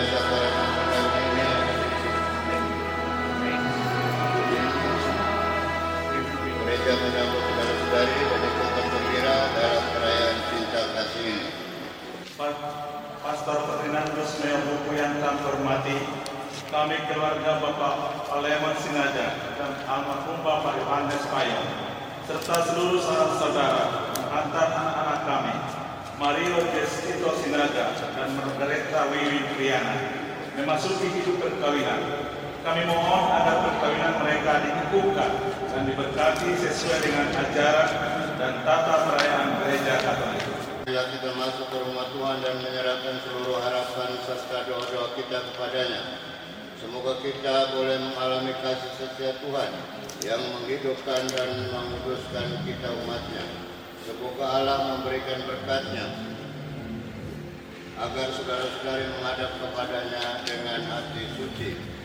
segala kemuliaan Gereja menyambut saudara-saudari dan ikut bergembira dalam perayaan cinta kasih ini. Pastor Ferdinandus Meobuku yang kami hormati, kami keluarga Bapak Aleman Sinaga dan almarhum Bapak Yohanes Payung, serta seluruh saudara antar anak-anak kami, Mario Gestito Sinaga dan Margareta Wiwi Triana, memasuki hidup perkawinan. Kami mohon agar perkawinan mereka dikukuhkan dan diberkati sesuai dengan ajaran dan tata perayaan Gereja Katolik. Bila kita masuk ke rumah Tuhan dan menyerahkan seluruh harapan serta doa-doa kita kepadanya, semoga kita boleh mengalami kasih setia Tuhan yang menghidupkan dan menguduskan kita umatnya. Semoga Allah memberikan berkat-Nya agar saudara-saudari menghadap kepadanya dengan hati suci.